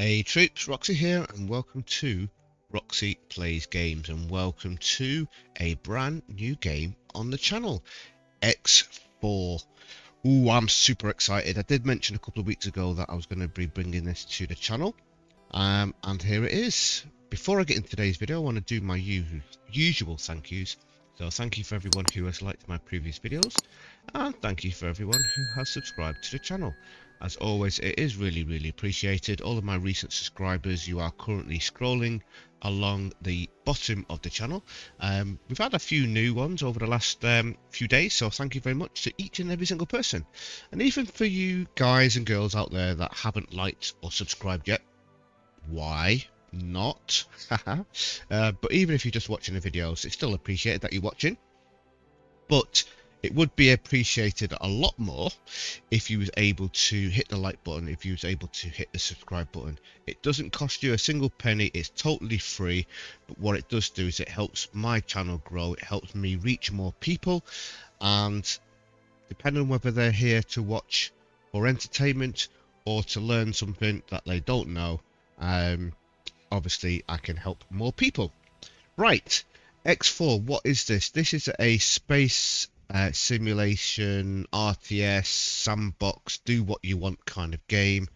Hey troops, Roxee here, and welcome to Roxee Plays Games, and welcome to a brand new game on the channel, X4. Ooh, I'm super excited. I did mention a couple of weeks ago that I was going to be bringing this to the channel, and here it is. Before I get into today's video, I want to do my usual thank yous. So thank you for everyone who has liked my previous videos, and thank you for everyone who has subscribed to the channel. As always, it is really appreciated. All of my recent subscribers, you are currently scrolling along the bottom of the channel. We've had a few new ones over the last few days, so thank you very much to each and every single person. And even for you guys and girls out there that haven't liked or subscribed yet, why not? But even if you're just watching the videos, it's still appreciated that you're watching. But it would be appreciated a lot more if you was able to hit the like button, if you was able to hit the subscribe button. It doesn't cost you a single penny, it's totally free, but what it does do is it helps my channel grow, it helps me reach more people, and depending on whether they're here to watch for entertainment or to learn something that they don't know, obviously I can help more people. Right, X4, what is this? This is a space simulation, RTS, sandbox, do what you want kind of game.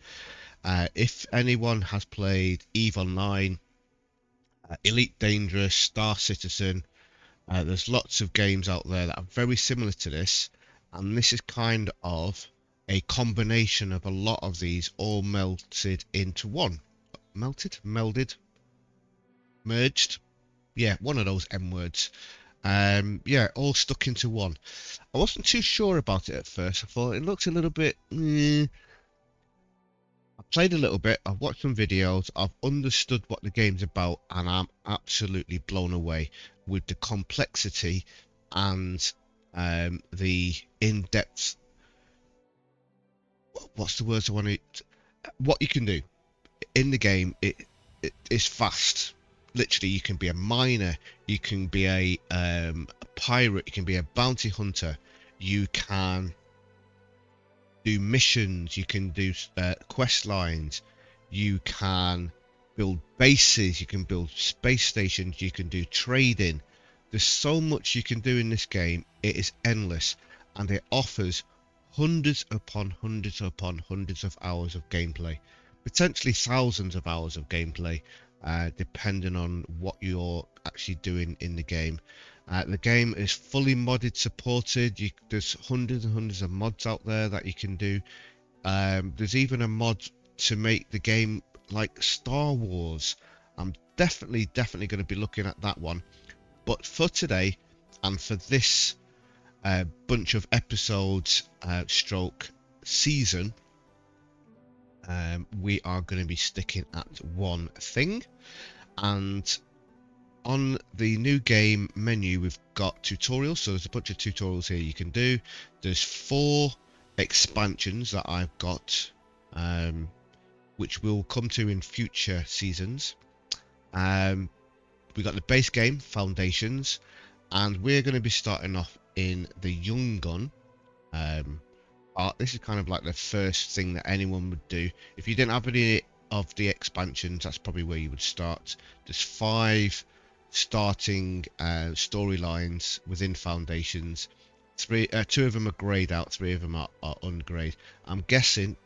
If anyone has played EVE Online, Elite Dangerous, Star Citizen, there's lots of games out there that are very similar to this, and this is kind of a combination of a lot of these all melted into one. Melded? Merged? Yeah, one of those M words. Yeah, all stuck into one. I wasn't too sure about it at first. I thought it looked a little bit. I played a little bit. I've watched some videos. I've understood what the game's about, and I'm absolutely blown away with the complexity and the in-depth. What's the words I want to? What you can do in the game. It is fast. Literally, you can be a miner, you can be a pirate, you can be a bounty hunter, you can do missions, you can do quest lines, you can build bases, you can build space stations, you can do trading. There's so much you can do in this game. It is endless, and it offers hundreds upon hundreds upon hundreds of hours of gameplay, potentially thousands of hours of gameplay, depending on what you're actually doing in the game. The game is fully modded supported. There's hundreds and hundreds of mods out there that you can do. There's even a mod to make the game like Star Wars. I'm definitely going to be looking at that one. But for today and for this bunch of episodes stroke season, we are going to be sticking at one thing, and on the new game menu we've got tutorials. So there's a bunch of tutorials here you can do. There's 4 expansions that I've got, which we'll come to in future seasons. We got the base game, Foundations, and we're going to be starting off in the Young Gun. This is kind of like the first thing that anyone would do. If you didn't have any of the expansions, that's probably where you would start. There's 5 starting storylines within Foundations. 2 of them are grayed out, 3 of them are ungrayed. I'm guessing,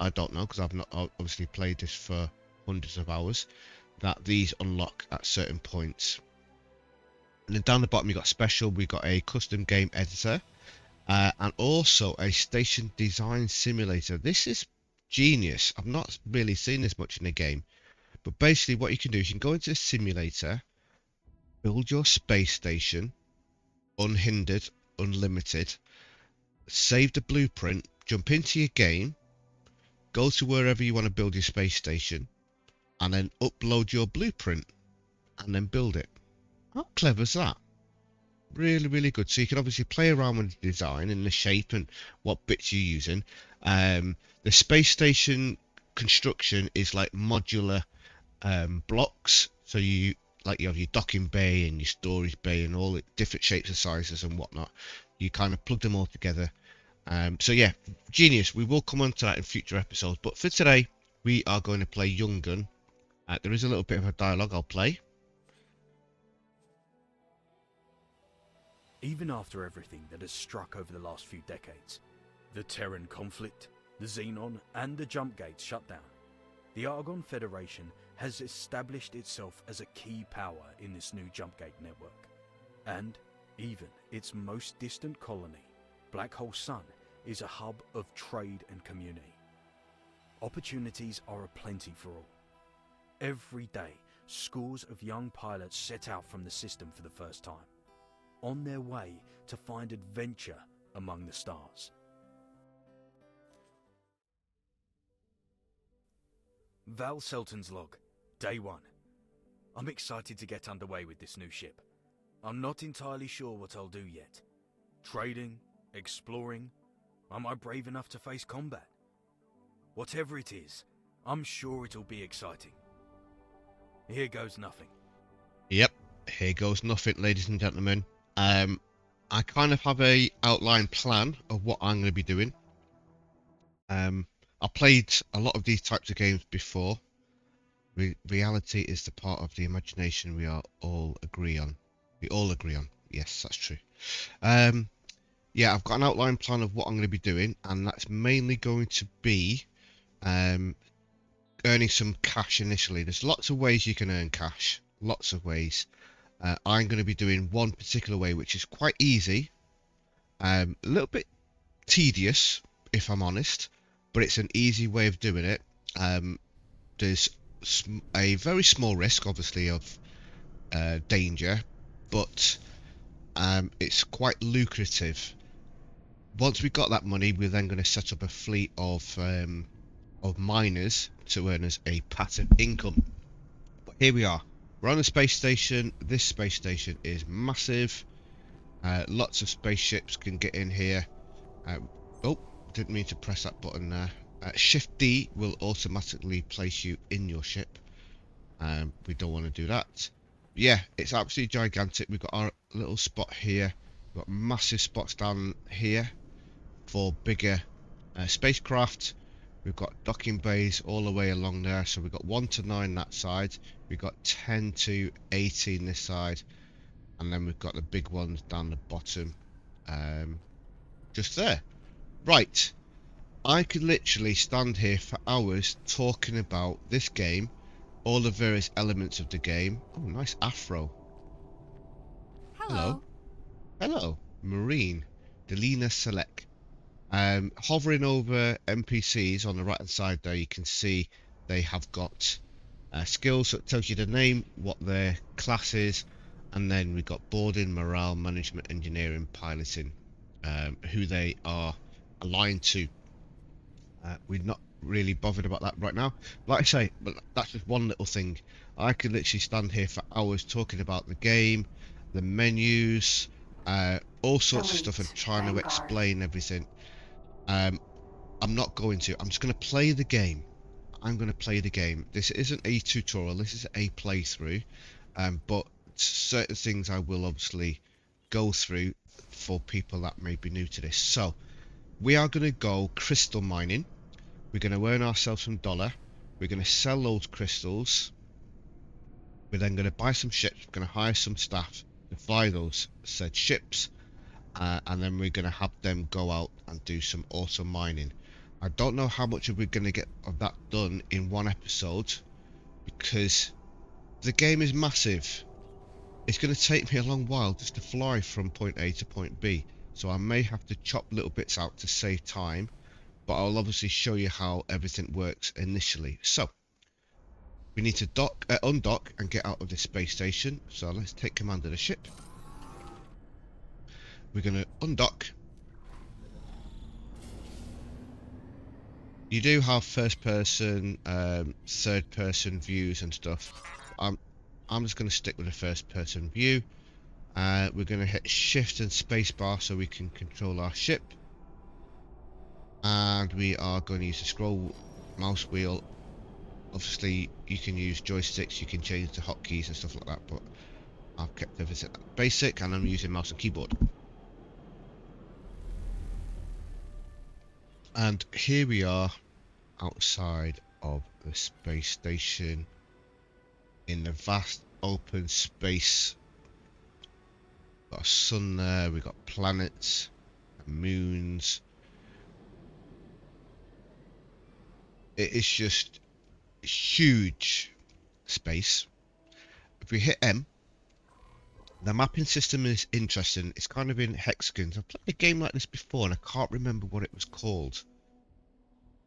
I don't know because I've not obviously played this for hundreds of hours, that these unlock at certain points. And then down the bottom you got special, we got a custom game editor, and also a station design simulator. This is genius. I've not really seen this much in the game, but basically what you can do is you can go into the simulator, build your space station unhindered, unlimited, save the blueprint, jump into your game, go to wherever you want to build your space station, and then upload your blueprint and then build it. How clever is that? Really good. So you can obviously play around with the design and the shape and what bits you're using. The space station construction is like modular blocks. So you have your docking bay and your storage bay and all the different shapes and sizes and whatnot. You kind of plug them all together. So yeah, genius. We will come on to that in future episodes, but for today we are going to play Young Gun. There is a little bit of a dialogue I'll play. Even after everything that has struck over the last few decades, the Terran conflict, the Xenon and the jump gates shutdown, the Argon Federation has established itself as a key power in this new jump gate network. And even its most distant colony, Black Hole Sun, is a hub of trade and community. Opportunities are aplenty for all. Every day, scores of young pilots set out from the system for the first time, on their way to find adventure among the stars. Val Selton's log, Day 1. I'm excited to get underway with this new ship. I'm not entirely sure what I'll do yet. Trading, exploring, am I brave enough to face combat? Whatever it is, I'm sure it'll be exciting. Here goes nothing. Yep, here goes nothing, ladies and gentlemen. I kind of have a outline plan of what I'm going to be doing. I played a lot of these types of games before. Reality is the part of the imagination we all agree on. Yes, that's true. Yeah, I've got an outline plan of what I'm going to be doing, and that's mainly going to be earning some cash initially. There's lots of ways you can earn cash, lots of ways. I'm going to be doing one particular way, which is quite easy, a little bit tedious, if I'm honest, but it's an easy way of doing it. There's a very small risk, obviously, of danger, but it's quite lucrative. Once we've got that money, we're then going to set up a fleet of miners to earn us a passive income. But here we are. We're on a space station. This space station is massive. Lots of spaceships can get in here. Oh, didn't mean to press that button there. Shift D will automatically place you in your ship. We don't want to do that. Yeah, it's absolutely gigantic. We've got our little spot here. We've got massive spots down here for bigger spacecraft. We've got docking bays all the way along there. So we've got 1 to 9 that side. We've got 10 to 18 this side. And then we've got the big ones down the bottom. Just there. Right. I could literally stand here for hours talking about this game, all the various elements of the game. Oh, nice afro. Hello. Hello, Marine, Delina Select. Hovering over NPCs on the right hand side there, you can see they have got skills, so it tells you the name, what their class is, and then we've got boarding, morale, management, engineering, piloting, who they are aligned to. We're not really bothered about that right now. Like I say, but that's just one little thing. I could literally stand here for hours talking about the game, the menus, all sorts of stuff, and trying to explain everything. I'm not going to. I'm just going to play the game. I'm going to play the game. This isn't a tutorial. This is a playthrough. But certain things I will obviously go through for people that may be new to this. So we are going to go crystal mining. We're going to earn ourselves some dollar. We're going to sell those crystals. We're then going to buy some ships. We're going to hire some staff to fly those said ships. And then we're going to have them go out and do some auto mining. I don't know how much we're going to get of that done in one episode, because the game is massive. It's going to take me a long while just to fly from point A to point B, so I may have to chop little bits out to save time, but I'll obviously show you how everything works initially. So we need to undock and get out of this space station, so let's take command of the ship. We're going to undock. You do have first person, third person views and stuff. I'm just going to stick with the first person view. We're going to hit shift and spacebar so we can control our ship. And we are going to use the scroll mouse wheel. Obviously you can use joysticks, you can change the hotkeys and stuff like that, but I've kept everything basic and I'm using mouse and keyboard. And here we are outside of the space station in the vast open space. Got a sun there, we've got planets, moons. It is just huge space. If we hit M, the mapping system is interesting. It's kind of in hexagons. I've played a game like this before and I can't remember what it was called.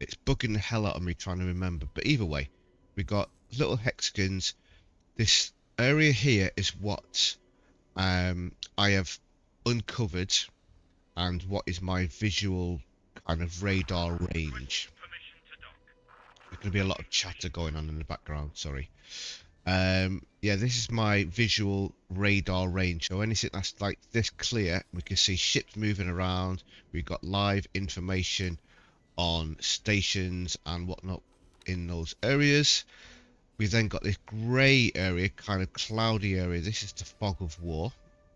It's bugging the hell out of me trying to remember. But either way, we got little hexagons. This area here is what I have uncovered and what is my visual kind of radar range. There's going to be a lot of chatter going on in the background, sorry. Yeah, this is my visual radar range. So anything that's like this clear, we can see ships moving around. We've got live information on stations and whatnot in those areas. We've then got this grey area, kind of cloudy area. This is the fog of war.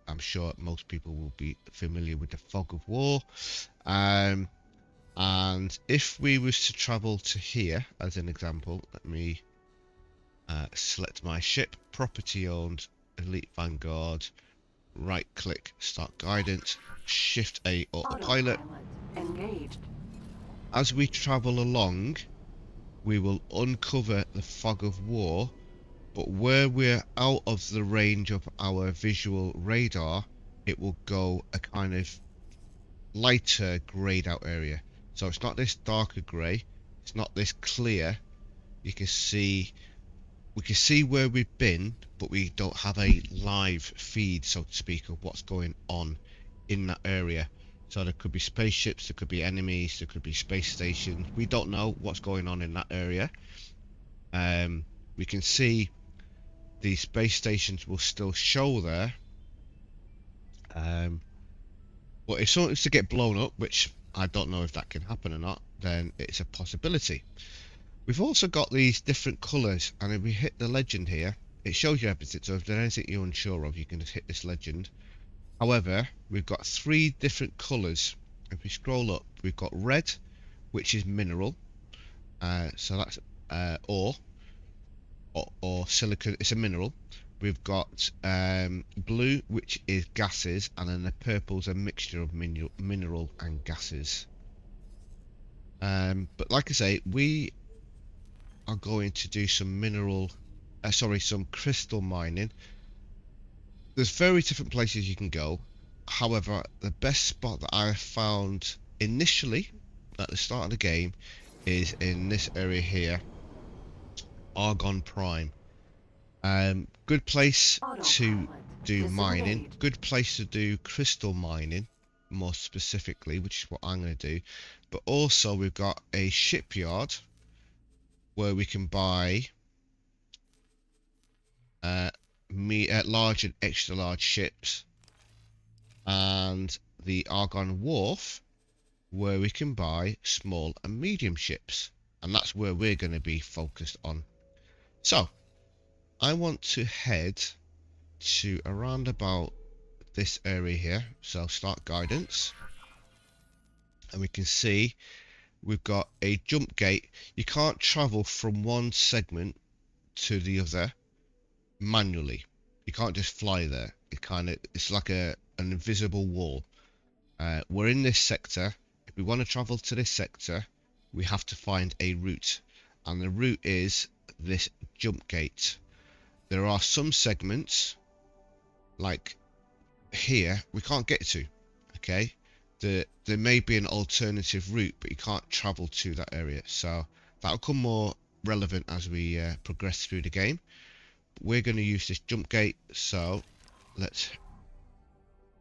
I'm sure most people will be familiar with the fog of war. And if we was to travel to here, as an example, let me select my ship, property owned, Elite Vanguard, right click, start guidance, shift A autopilot. Engaged. As we travel along, we will uncover the fog of war, but where we're out of the range of our visual radar, it will go a kind of lighter greyed out area. So it's not this darker grey, it's not this clear. You can see, we can see where we've been, but we don't have a live feed, so to speak, of what's going on in that area. So there could be spaceships, there could be enemies, there could be space stations. We don't know what's going on in that area. We can see the space stations will still show there. But if something's to get blown up, which I don't know if that can happen or not, then it's a possibility. We've also got these different colours, and if we hit the legend here, it shows you everything. So if there's anything you're unsure of, you can just hit this legend. However, we've got 3 different colours. If we scroll up, we've got red, which is mineral. So that's ore or silicon. It's a mineral. We've got blue, which is gases, and then the purple's a mixture of mineral and gases. But like I say, we are going to do some some crystal mining. There's very different places you can go. However, the best spot that I found initially at the start of the game is in this area here, Argon Prime. Good place to do mining, good place to do crystal mining, more specifically, which is what I'm going to do. But also we've got a shipyard where we can buy large and extra large ships, and the Argon Wharf where we can buy small and medium ships, and that's where we're going to be focused on. So I want to head to around about this area here, so start guidance, and we can see we've got a jump gate. You can't travel from one segment to the other manually. You can't just fly there. It's like an invisible wall. We're in this sector. If we want to travel to this sector, we have to find a route, and the route is this jump gate. There are some segments, like here, we can't get to. Okay, there may be an alternative route, but you can't travel to that area. So that'll come more relevant as we progress through the game. We're going to use this jump gate, so let's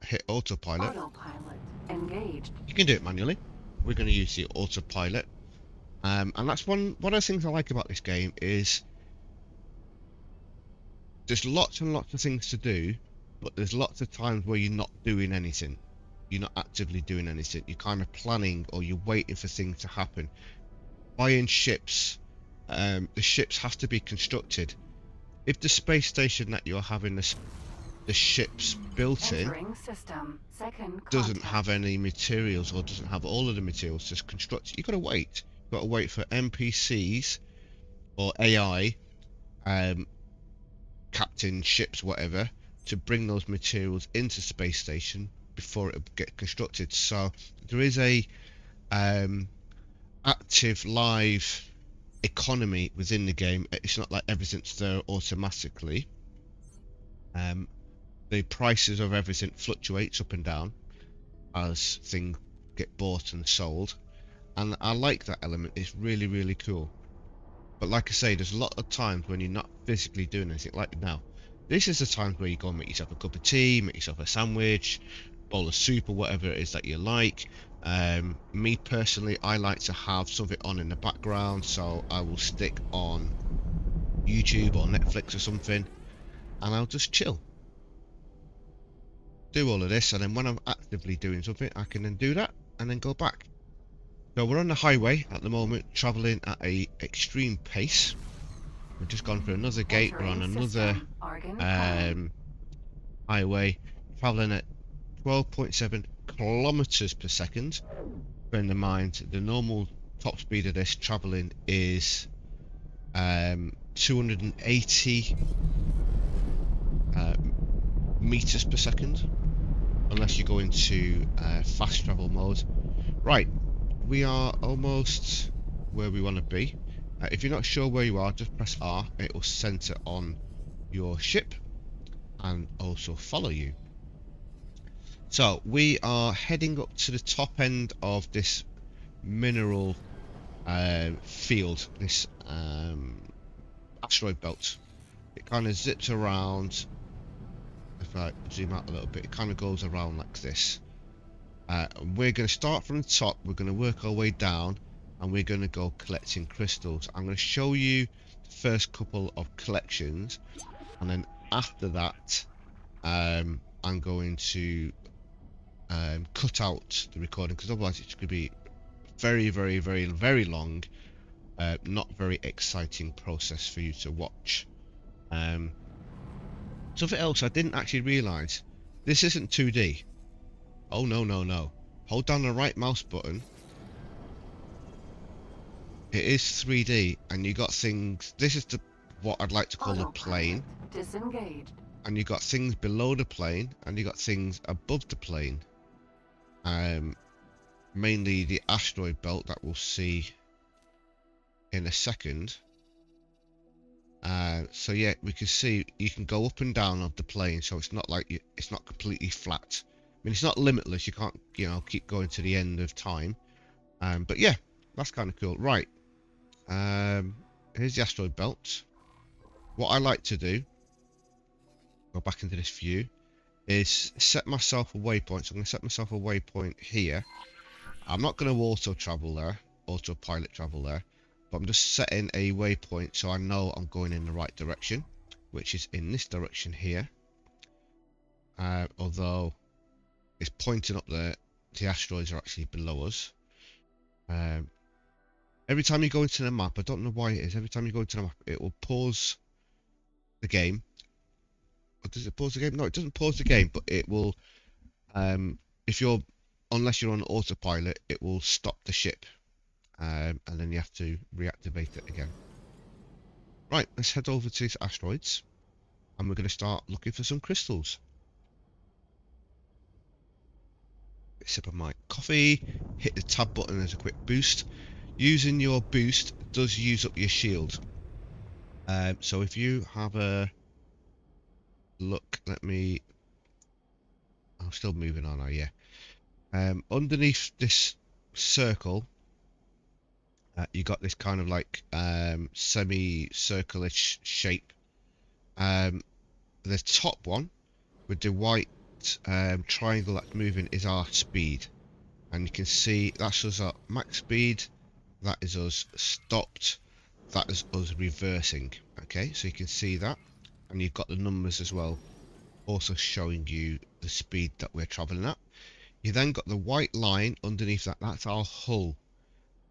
hit autopilot. Autopilot engaged. You can do it manually. We're going to use the autopilot, and that's one of the things I like about this game is there's lots and lots of things to do, but there's lots of times where you're not doing anything. You're not actively doing anything. You're kind of planning, or you're waiting for things to happen. Buying ships, the ships have to be constructed. If the space station that you're having the ships built in doesn't have any materials, or doesn't have all of the materials to construct it, you've got to wait. You've got to wait for NPCs or AI captain ships, whatever, to bring those materials into space station before it get constructed. So there is a active live economy within the game. It's not like everything's there automatically. The prices of everything fluctuates up and down as things get bought and sold, and I like that element. It's really, really cool. But like I say, there's a lot of times when you're not physically doing anything. Like now, this is the times where you go and make yourself a cup of tea, make yourself a sandwich, bowl of soup, or whatever it is that you like. Me personally, I like to have something on in the background, so I will stick on YouTube or Netflix or something, and I'll just chill, do all of this, and then when I'm actively doing something, I can then do that and then go back. So we're on the highway at the moment, traveling at a extreme pace. We've just gone through another gate. We're on Entering another system. Argon prime. highway, traveling at 12.7 kilometers per second. Bearing in mind, the normal top speed of this traveling is 280 meters per second, unless you go into fast travel mode. Right, we are almost where we want to be. If you're not sure where you are, just press R. It will center on your ship and also follow you. So we are heading up to the top end of this mineral field, this asteroid belt. It kind of zips around. If I zoom out a little bit, it kind of goes around like this. We're going to start from the top. We're going to work our way down, and we're going to go collecting crystals. I'm going to show you the first couple of collections, and then after that, I'm going to cut out the recording, because otherwise it's going to be very, very, very, very long. Not very exciting process for you to watch. Something else I didn't actually realise. This isn't 2D. Oh no, no, no. Hold down the right mouse button. It is 3D, and you got things. This is what I'd like to call a plane. Disengaged. And you got things below the plane, and you got things above the plane. Mainly the asteroid belt that we'll see in a second. So yeah, we can see you can go up and down of the plane, so it's not like it's not completely flat. I mean, it's not limitless. You can't, keep going to the end of time. But yeah, that's kind of cool. Right. Here's the asteroid belt. What I like to do, go back into this view, is set myself a waypoint. So I'm going to set myself a waypoint here. I'm not going to autopilot travel there, but I'm just setting a waypoint so I know I'm going in the right direction, which is in this direction here. Although it's pointing up there, the asteroids are actually below us. Every time you go into the map, I don't know why it is, every time you go into the map, it will pause the game. Or does it pause the game? No, it doesn't pause the game, but it will, unless you're on autopilot, it will stop the ship. And then you have to reactivate it again. Right, let's head over to these asteroids, and we're going to start looking for some crystals. Sip of my coffee, hit the tab button as a quick boost. Using your boost does use up your shield. So if you have a look, I'm still moving on, yeah. Underneath this circle, you got this kind of like semi-circle-ish shape. The top one with the white triangle that's moving is our speed, and you can see that's us at max speed, that is us stopped, that is us reversing. Okay, so you can see that, and you've got the numbers as well, also showing you the speed that we're traveling at. You then got the white line underneath that, that's our hull.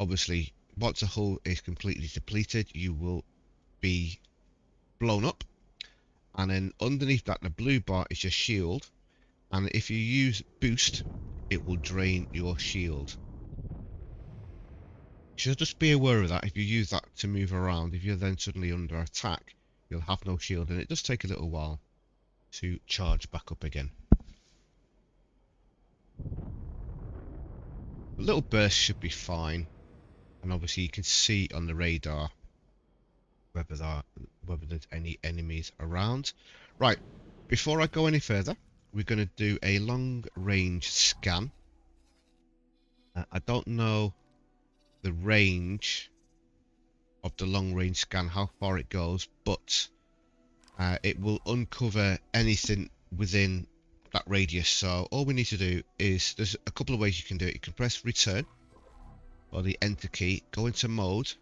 Obviously, once the hull is completely depleted, you will be blown up. And then underneath that, the blue bar is your shield. And if you use boost, it will drain your shield. So just be aware of that. If you use that to move around, if you're then suddenly under attack, you'll have no shield, and it does take a little while to charge back up again. A little burst should be fine, and obviously you can see on the radar whether there's any enemies around. Right, before I go any further, we're going to do a long range scan. I don't know the range of the long range scan, how far it goes, but it will uncover anything within that radius. So all we need to do is, there's a couple of ways you can do it. You can press return or the enter key, go into mode,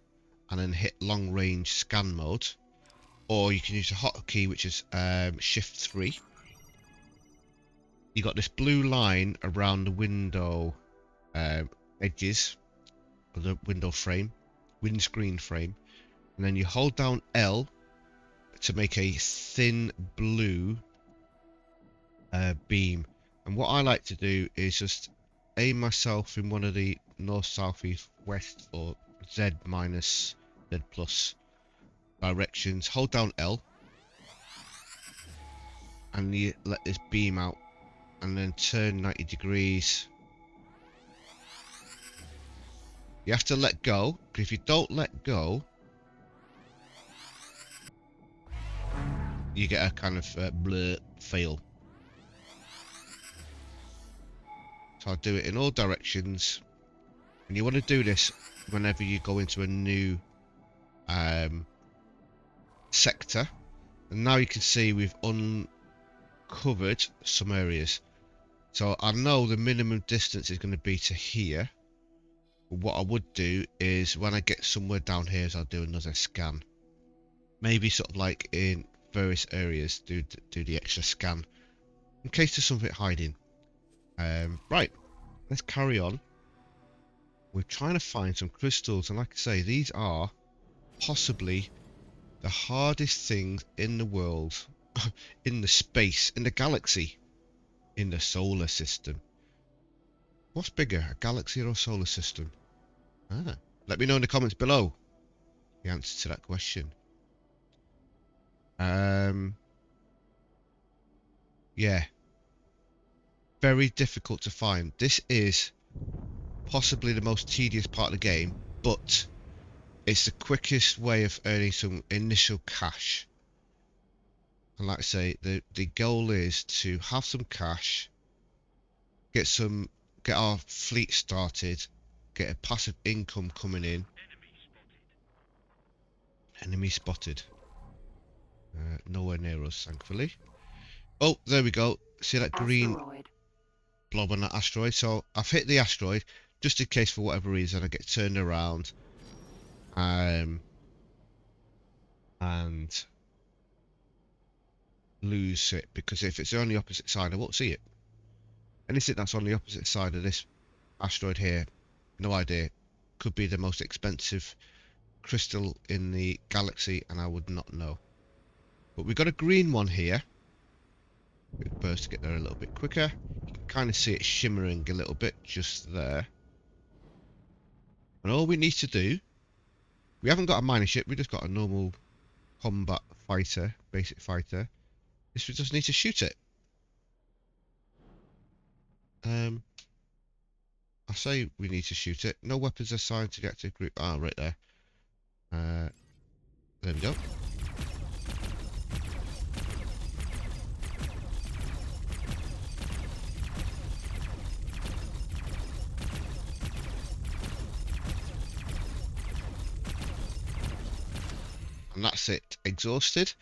and then hit long range scan mode, or you can use the hotkey, which is shift 3. You got this blue line around the window edges of the window frame, windscreen frame, and then you hold down L to make a thin blue beam. And what I like to do is just aim myself in one of the north, south, east, west, or Z minus Z plus directions. Hold down L and you let this beam out, and then turn 90 degrees. You have to let go, because if you don't let go, you get a kind of blur fail. So I'll do it in all directions, and you want to do this whenever you go into a new sector. And now you can see we've uncovered some areas. So I know the minimum distance is going to be to here. But what I would do is when I get somewhere down here, is I'll do another scan. Maybe sort of like in various areas, do the extra scan in case there's something hiding. Right, let's carry on. We're trying to find some crystals, and like I say, these are possibly the hardest things in the world, in the space, in the galaxy, in the solar system. What's bigger, a galaxy or a solar system? Let me know in the comments below the answer to that question. Yeah, very difficult to find. This is possibly the most tedious part of the game, but it's the quickest way of earning some initial cash. And like I say, the goal is to have some cash, get our fleet started, get a passive income coming in. Enemy spotted. Nowhere near us, thankfully. Oh, there we go. See that green Asteroid. blob on that asteroid? So I've hit the asteroid just in case for whatever reason I get turned around and lose it, because if it's on the opposite side I won't see it. Anything that's on the opposite side of this asteroid here, no idea. Could be the most expensive crystal in the galaxy and I would not know. But we've got a green one here. Bit burst to get there a little bit quicker. You can kind of see it shimmering a little bit just there. And all we need to do, we haven't got a mining ship, we just got a normal combat fighter, basic fighter. Is we just need to shoot it. I say we need to shoot it. No weapons assigned to the active group. Ah, right there. There we go. And that's it, exhausted.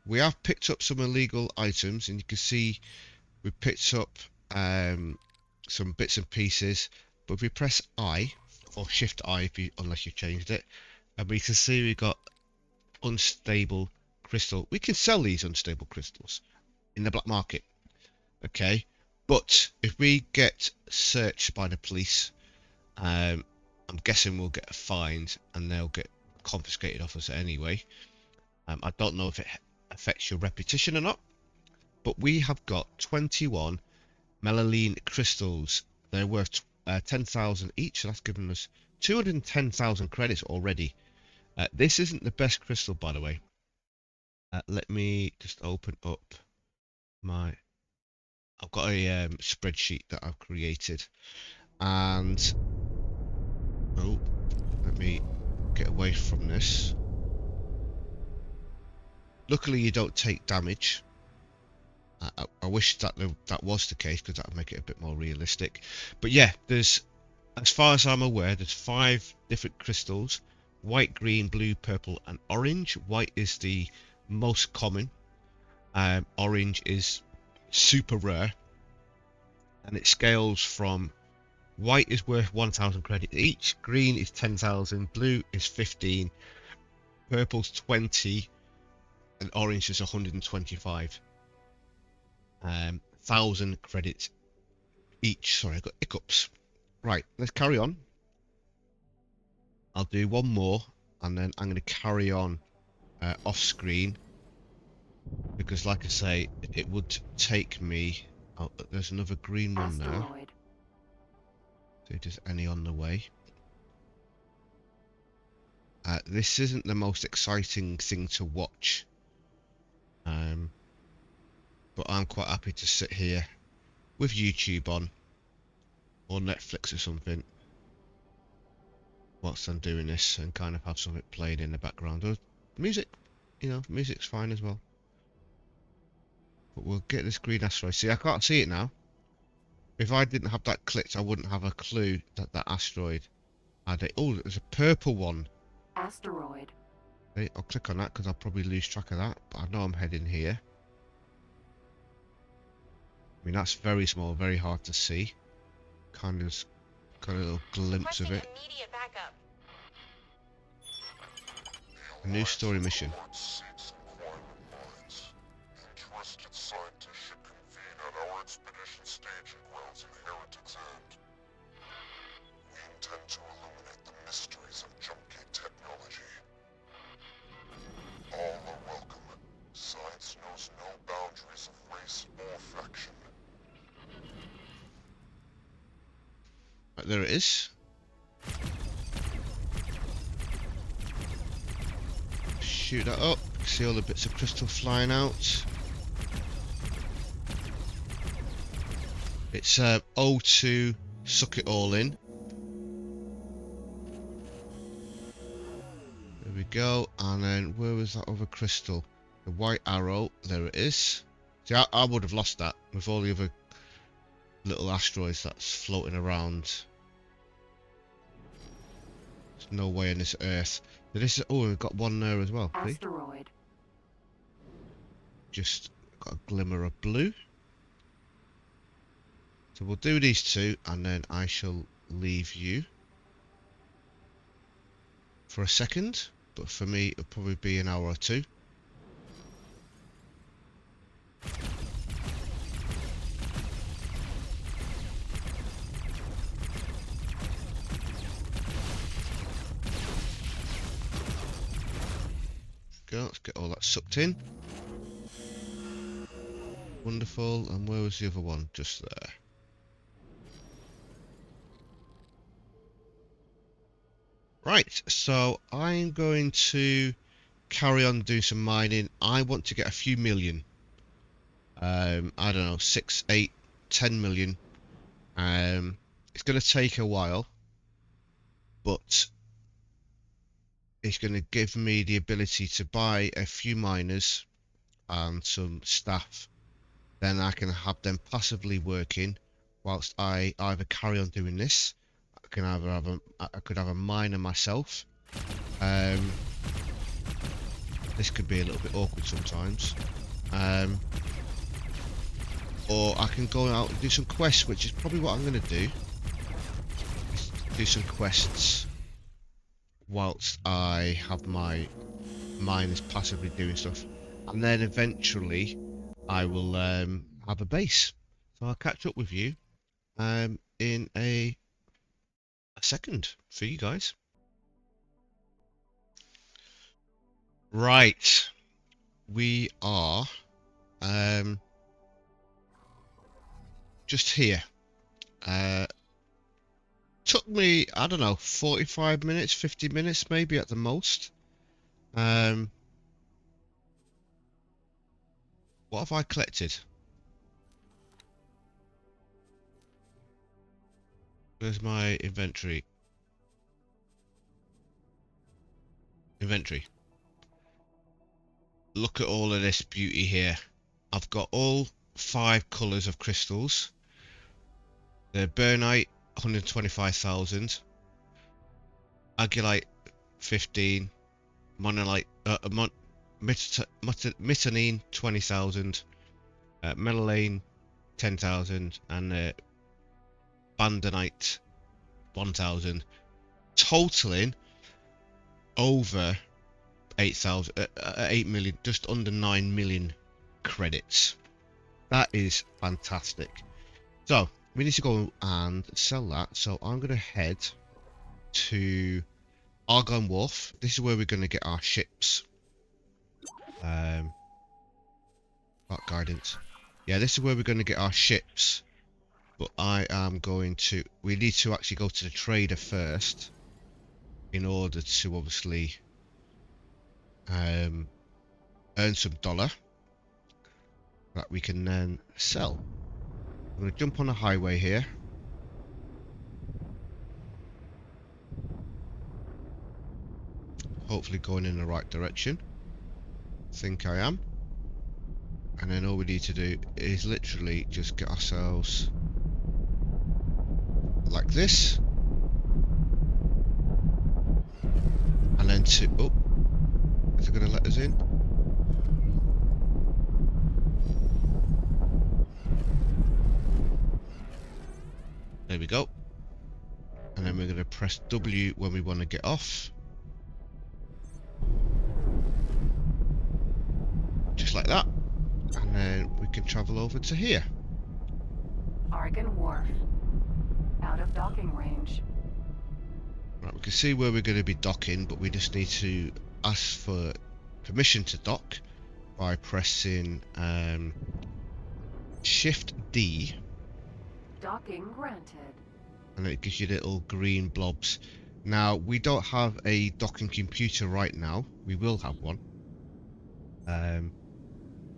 We have picked up some illegal items, and you can see we picked up some bits and pieces. But if we press I, or Shift I if you, unless you've changed it, and we can see we got unstable crystal. We can sell these unstable crystals in the black market, okay? But if we get searched by the police, I'm guessing we'll get a fine and they'll get confiscated off us anyway. I don't know if it affects your reputation or not, but we have got 21 melalene crystals. They're worth 10,000 each, so that's given us 210,000 credits already. This isn't the best crystal, by the way. Let me just open up my... I've got a spreadsheet that I've created, and oh, let me get away from this. Luckily, you don't take damage. I wish that that was the case, because that would make it a bit more realistic. But yeah, there's, as far as I'm aware, there's 5 different crystals: white, green, blue, purple, and orange. White is the most common. Orange is super rare, and it scales from white is worth 1,000 credits each, green is 10,000, blue is 15, purple's 20, and orange is 125. 1,000 credits each. Sorry, I got hiccups. Right, let's carry on. I'll do one more, and then I'm going to carry on off screen, because like I say, it would take me... Oh, there's another green one there. Asteroid. See if there's any on the way. This isn't the most exciting thing to watch, but I'm quite happy to sit here with YouTube on, or Netflix or something, whilst I'm doing this, and kind of have something playing in the background. Or music, you know, music's fine as well. But we'll get this green asteroid. See, I can't see it now. If I didn't have that clicked, I wouldn't have a clue that that asteroid had it. Oh, there's a purple one. Asteroid. Okay, I'll click on that, because I'll probably lose track of that, but I know I'm heading here. I mean, that's very small, very hard to see. Kind of got a little glimpse of it. Immediate backup. A new story mission. Interested scientists should convene at our expedition staging grounds in Heretics End. We intend to illuminate the mysteries of jumpgate technology. All are welcome. Science knows no boundaries of race or faction. Right, there it is. Shoot that up. See all the bits of crystal flying out. It's O2, suck it all in. There we go. And then where was that other crystal? The white arrow. There it is. See, I would have lost that with all the other little asteroids that's floating around. There's no way on this Earth. This is, oh, we've got one there as well. See? Asteroid. Just got a glimmer of blue. So we'll do these 2, and then I shall leave you for a second. But for me, it'll probably be an hour or 2. Go, let's get all that sucked in. Wonderful. And where was the other one? Just there. Right, so I'm going to carry on doing some mining. I want to get a few million. I don't know, 6, 8, 10 million. It's going to take a while, but it's going to give me the ability to buy a few miners and some staff. Then I can have them passively working whilst I either carry on doing this. I can either have I could have a miner myself. This could be a little bit awkward sometimes. Or I can go out and do some quests, which is probably what I'm going to do. Do some quests whilst I have my miners passively doing stuff, and then eventually I will have a base. So I'll catch up with you in a second for you guys. Right, we are just here. took me, I don't know, 45 minutes, 50 minutes maybe at the most. What have I collected? Where's my inventory? Inventory. Look at all of this beauty here. I've got all 5 colours of crystals. The Burnite, 125,000. Agilite, 15. Monolite, Mitanine, 20,000. Melalane, 10,000. And Bandonite, 1,000. Totaling over 8,000, 8 million, just under 9 million credits. That is fantastic. So we need to go and sell that. So I'm going to head to Argon Wharf. This is where we're going to get our ships. Art guidance. Yeah, this is where we're going to get our ships. But I am going to... We need to actually go to the trader first. In order to obviously... earn some dollar. That we can then sell. I'm going to jump on a highway here. Hopefully going in the right direction. Think I am. And then all we need to do is literally just get ourselves like this. And then to... Oh, is it going to let us in? There we go. And then we're going to press W when we want to get off. Just like that. And then we can travel over to here. Argon Wharf. Out of docking range. Right, we can see where we're going to be docking, but we just need to ask for permission to dock by pressing Shift D. Docking granted. And it gives you little green blobs. Now, we don't have a docking computer right now. We will have one.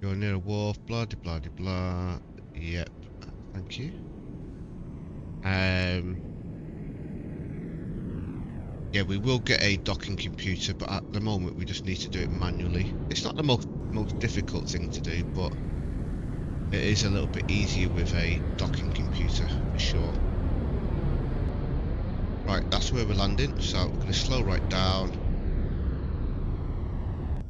You're near a wharf, blah de blah de blah. Yep, thank you. Yeah, we will get a docking computer, but at the moment we just need to do it manually. It's not the most difficult thing to do, but it is a little bit easier with a docking computer for sure. Right, that's where we're landing, so we're going to slow right down.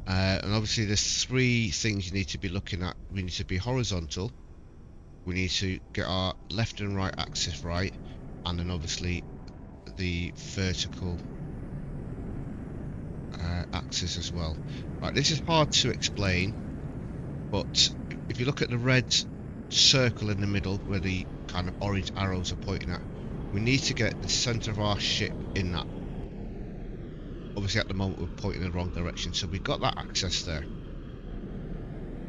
And obviously there's 3 things you need to be looking at. We need to be horizontal, we need to get our left and right axis right, and then obviously the vertical axis as well. Right, this is hard to explain, but if you look at the red circle in the middle where the kind of orange arrows are pointing at, we need to get the center of our ship in that. Obviously at the moment we're pointing in the wrong direction, so we've got that access there.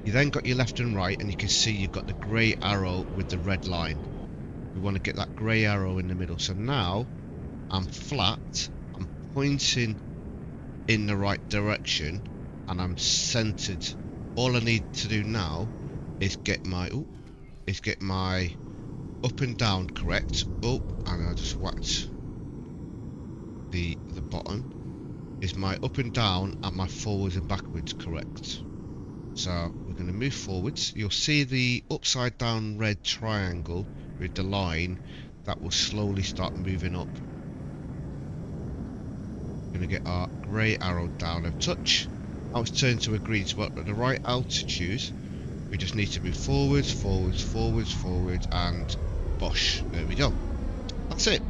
You then got your left and right, and you can see you've got the grey arrow with the red line. We want to get that grey arrow in the middle. So now I'm flat, I'm pointing in the right direction, and I'm centered. All I need to do now is get my up and down correct. Oh, and I just whacked the bottom. Is my up and down and my forwards and backwards correct? So we're going to move forwards. You'll see the upside down red triangle with the line that will slowly start moving up. We're going to get our grey arrow down a touch. Now it's turned to a green spot at the right altitude. We just need to move forwards, forwards, forwards, forwards, and bosh. There we go. That's it.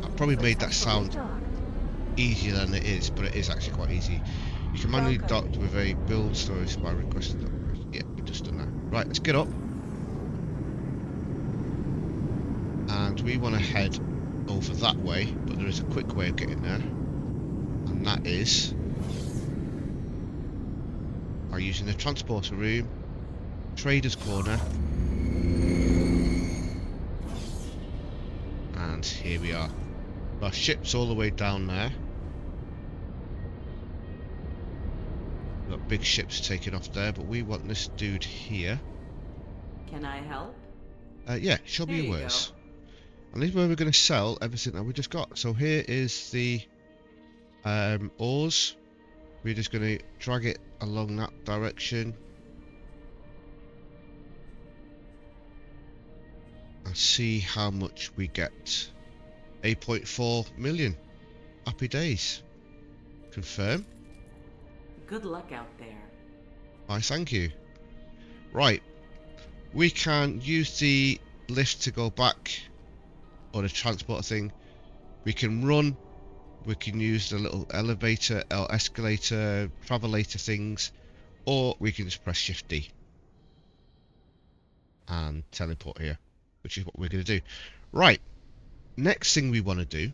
I probably made that sound easier than it is, but it is actually quite easy. You can manually dock with a build storage by requesting that. Yeah, we've just done that. Right, let's get up. And we want to head over that way, but there is a quick way of getting there. And that is by using the transporter room, trader's corner. And here we are. Our ship's all the way down there. We've got big ships taking off there, but we want this dude here. Can I help? Yeah, show me There your you wares. And this is where we're going to sell everything that we just got. So here is the oars. We're just going to drag it along that direction. And see how much we get. 8.4 million. Happy days. Confirm. Good luck out there. Why, thank you. Right. We can use the lift to go back, or the transport thing. We can run. We can use the little elevator or escalator, travelator things, or we can just press Shift D and teleport here, which is what we're going to do. Right. Next thing we want to do,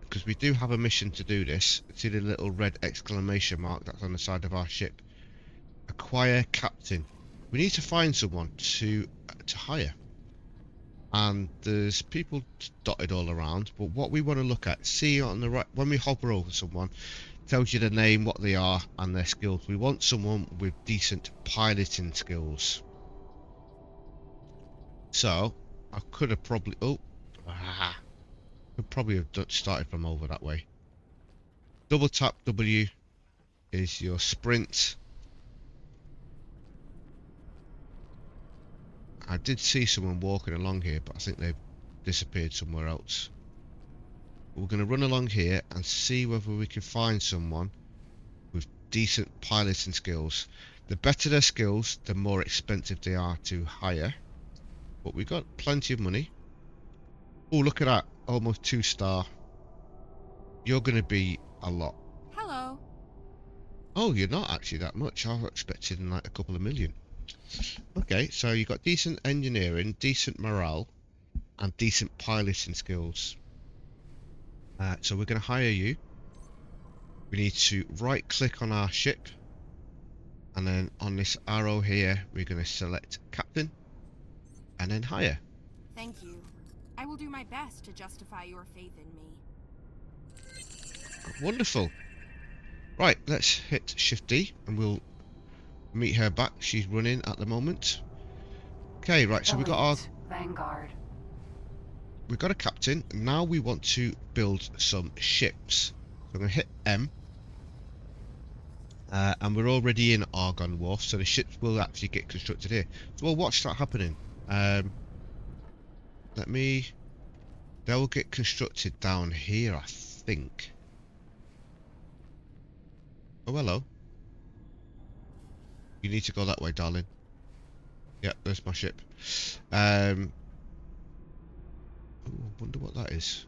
because we do have a mission to do this. See the little red exclamation mark that's on the side of our ship? Acquire captain. We need to find someone to hire. And there's people dotted all around, but what we want to look at, see on the right, when we hover over someone, tells you the name, what they are, and their skills. We want someone with decent piloting skills. So, I could have probably, could probably have started from over that way. Double tap W is your sprint. I did see someone walking along here, but I think they've disappeared somewhere else. We're going to run along here and see whether we can find someone with decent piloting skills. The better their skills, the more expensive they are to hire. But we got plenty of money. Oh, look at that. Almost 2-star. You're going to be a lot. Hello. Oh, you're not actually that much. I was expecting like a couple of million. Okay, so you got decent engineering, decent morale, and decent piloting skills. So we're going to hire you. We need to right click on our ship, and then on this arrow here we're going to select captain and then hire. Thank you. I will do my best to justify your faith in me. Wonderful. Right, let's hit Shift D and we'll meet her back. She's running at the moment. Okay, right, so we got our Vanguard. we've got a captain. Now we want to build some ships. So I'm going to hit M. And we're already in Argon Wharf, so the ships will actually get constructed here. So we'll watch that happening. They'll get constructed down here, I think. Oh, hello. You need to go that way, darling. Yep, there's my ship. Oh, I wonder what that is.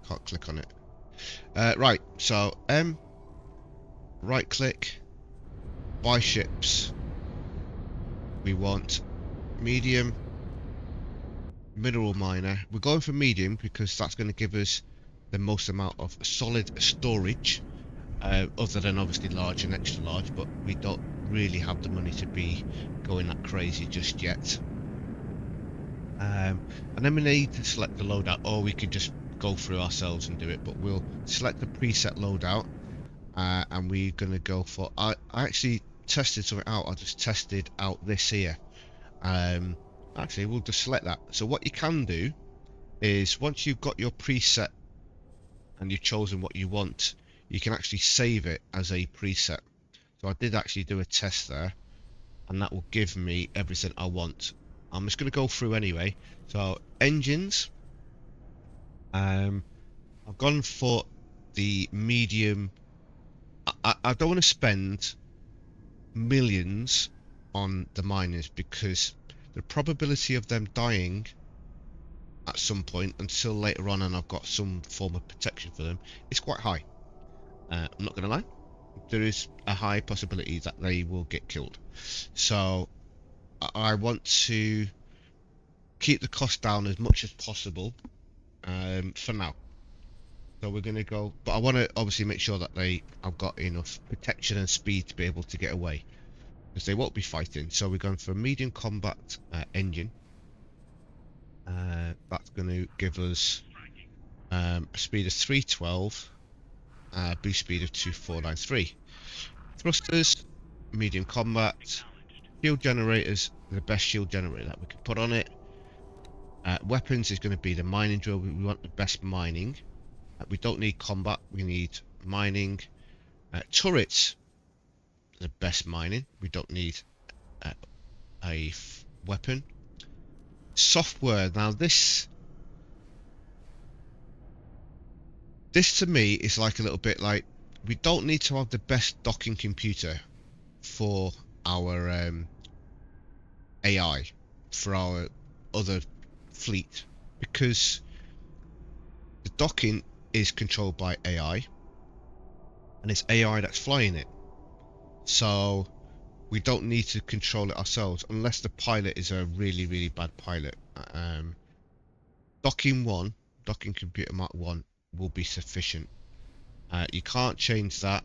Can't click on it. Right, so M, right click, buy ships. We want medium, mineral miner. We're going for medium because that's going to give us the most amount of solid storage, other than obviously large and extra large, but we don't really have the money to be going that crazy just yet. And then we need to select the loadout, or we could just go through ourselves and do it, but we'll select the preset loadout, and we're going to go for, I actually tested something out. I just tested out this here. Actually, we'll just select that. So what you can do is, once you've got your preset and you've chosen what you want, you can actually save it as a preset. So I did actually do a test there, and that will give me everything I want. I'm just going to go through anyway. So engines, I've gone for the medium. I don't want to spend millions on the miners because the probability of them dying at some point until later on, and I've got some form of protection for them, is quite high. I'm not going to lie, there is a high possibility that they will get killed. So I want to keep the cost down as much as possible for now. So we're going to go, but I want to obviously make sure that I've got enough protection and speed to be able to get away, because they won't be fighting. So we're going for a medium combat engine. That's going to give us speed of 312, boost speed of 2493. Thrusters, medium combat. Shield generators, the best shield generator that we can put on it. Weapons is going to be the mining drill. We want the best mining. We don't need combat, we need mining. Turrets, the best mining. We don't need a weapon. Software, now this to me is like a little bit like, we don't need to have the best docking computer for our AI, for our other fleet, because the docking is controlled by AI, and it's AI that's flying it. So we don't need to control it ourselves unless the pilot is a really, really bad pilot. Docking computer Mark 1 will be sufficient. You can't change that.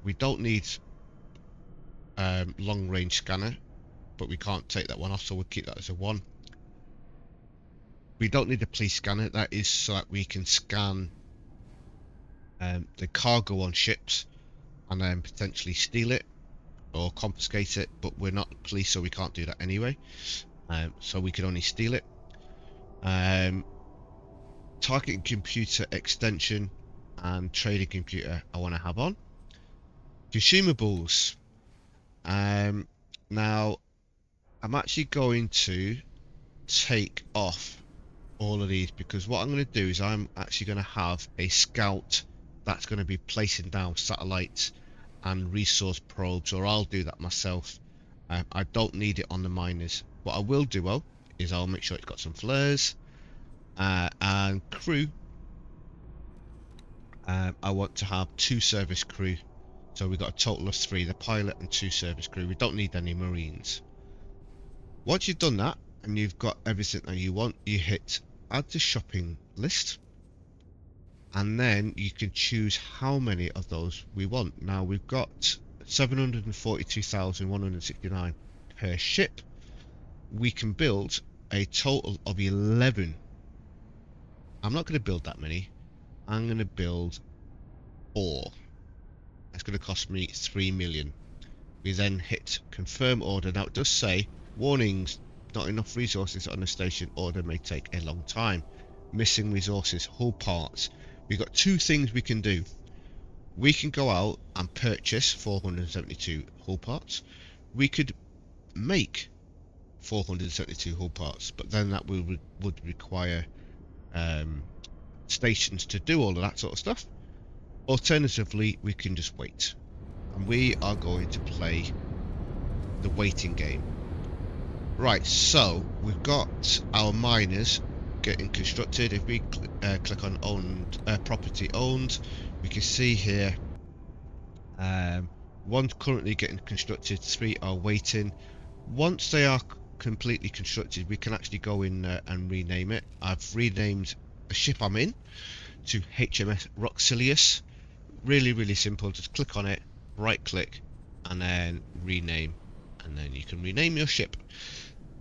We don't need long range scanner, but we can't take that one off, so we'll keep that as a 1. We don't need a police scanner. That is so that we can scan the cargo on ships and then potentially steal it or confiscate it, but we're not police, so we can't do that anyway. So we can only steal it. Targeting computer extension and trading computer I want to have on. Consumables. Now I'm actually going to take off all of these, because what I'm going to do is I'm actually going to have a scout that's going to be placing down satellites and resource probes, or I'll do that myself. I don't need it on the miners. What I will do though is I'll make sure it's got some flares, and crew. I want to have 2 service crew, so we've got a total of 3, the pilot and 2 service crew. We don't need any marines. Once you've done that and you've got everything that you want, you hit add to shopping list, and then you can choose how many of those we want. Now we've got 742,169 per ship. We can build a total of 11. I'm not going to build that many. I'm going to build 4. That's going to cost me 3 million. We then hit confirm order. Now it does say warnings, not enough resources on the station, order may take a long time. Missing resources, hull parts. We've got 2 things we can do. We can go out and purchase 472 hull parts. We could make 472 hull parts, but then that would require stations to do all of that sort of stuff. Alternatively, we can just wait, and we are going to play the waiting game. Right, so we've got our miners getting constructed. If we click on owned property owned, we can see here 1's currently getting constructed, 3 are waiting. Once they are completely constructed, we can actually go in and rename it. I've renamed the ship I'm in to HMS Roxee. Really simple. Just click on it, right click, and then rename, and then you can rename your ship.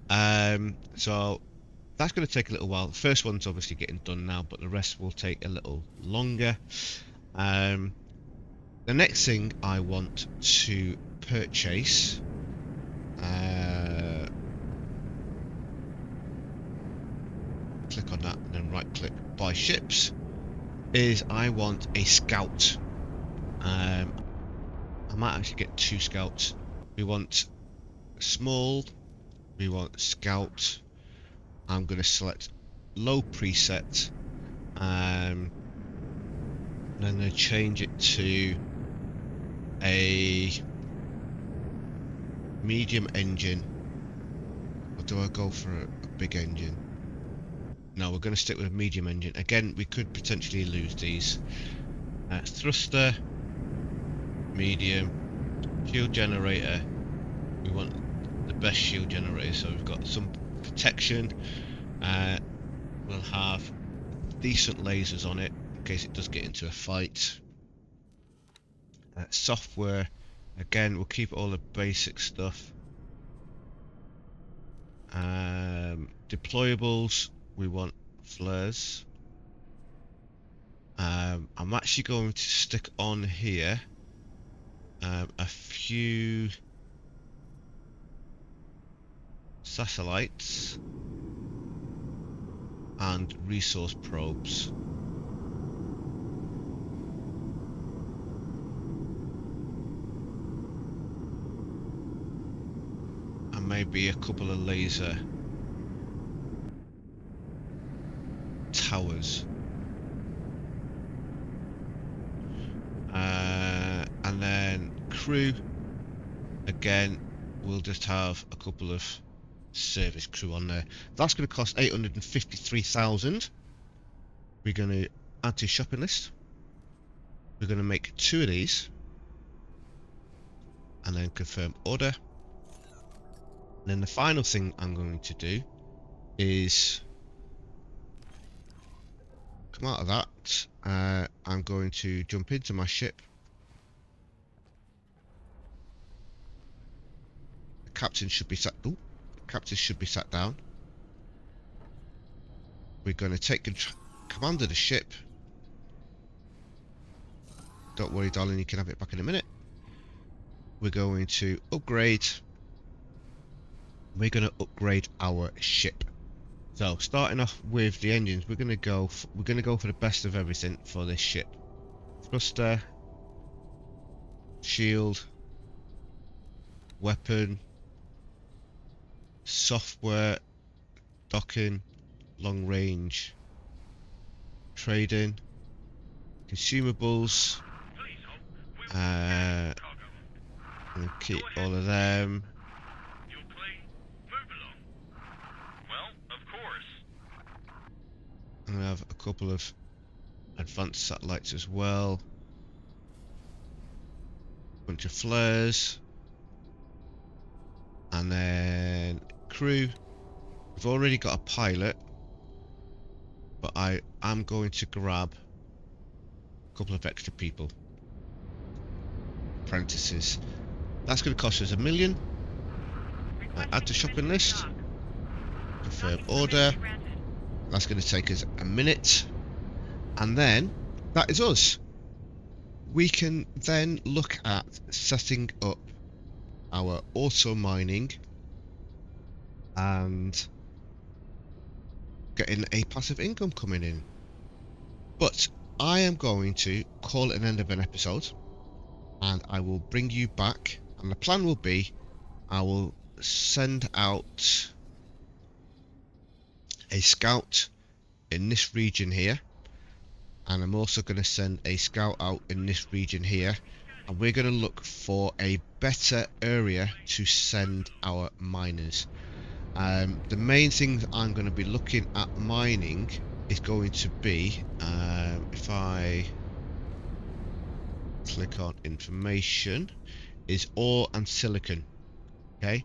So that's going to take a little while. The first one's obviously getting done now, but the rest will take a little longer. The next thing I want to purchase, click on that and then right click buy ships, is I want a scout. I might actually get 2 scouts. We want small, we want scout. I'm going to select low preset, and then I'm going to change it to a medium engine. Or do I go for a big engine? No, we're going to stick with a medium engine. Again, we could potentially lose these. Thruster, medium, shield generator. We want the best shield generator, so we've got some protection. We'll have decent lasers on it in case it does get into a fight. Software, again, we'll keep all the basic stuff. Deployables, we want flares. I'm actually going to stick on here a few satellites and resource probes. And maybe a couple of laser towers. And then crew, again, we'll just have a couple of service crew on there. That's going to cost 853,000. We're going to add to shopping list. We're going to make 2 of these and then confirm order. And then the final thing I'm going to do is come out of that. I'm going to jump into my ship. The captain should be sat. Ooh, the captain should be sat down. We're going to take command of the ship. Don't worry, darling, you can have it back in a minute. We're going to upgrade. We're going to upgrade our ship. So starting off with the engines, we're going to go for the best of everything for this ship. Thruster, shield, weapon, software, docking, long range, trading, consumables. And keep all of them. And we have a couple of advanced satellites as well. Bunch of flares. And then crew. We've already got a pilot, but I am going to grab a couple of extra people. Apprentices. That's going to cost us $1 million. Add to shopping list. Confirm order. That's going to take us a minute. And then that is us. We can then look at setting up our auto mining and getting a passive income coming in. But I am going to call it an end of an episode, and I will bring you back, and the plan will be I will send out a scout in this region here, and I'm also going to send a scout out in this region here, and we're going to look for a better area to send our miners. The main things I'm going to be looking at mining is going to be, if I click on information, is ore and silicon. Okay,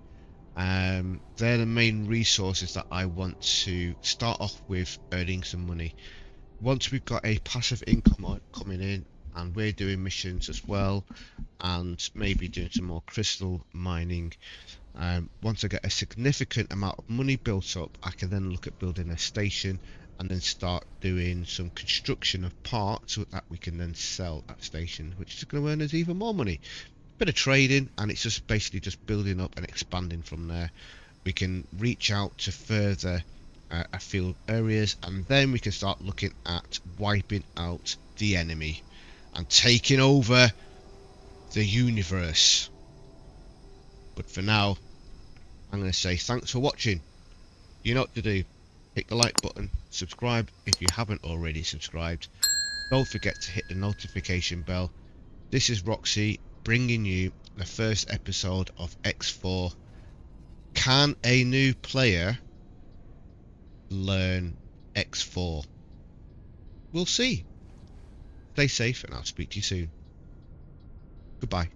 they're the main resources that I want to start off with earning some money. Once we've got a passive income coming in, and we're doing missions as well, and maybe doing some more crystal mining, once I get a significant amount of money built up, I can then look at building a station and then start doing some construction of parts so that we can then sell that station, which is going to earn us even more money. Bit of trading, and it's just basically just building up and expanding from there. We can reach out to further afield areas, and then we can start looking at wiping out the enemy and taking over the universe. But for now, I'm going to say thanks for watching. You know what to do. Hit the like button, subscribe if you haven't already subscribed. Don't forget to hit the notification bell. This is Roxee bringing you the first episode of X4. Can a new player learn X4? We'll see. Stay safe, and I'll speak to you soon. Goodbye.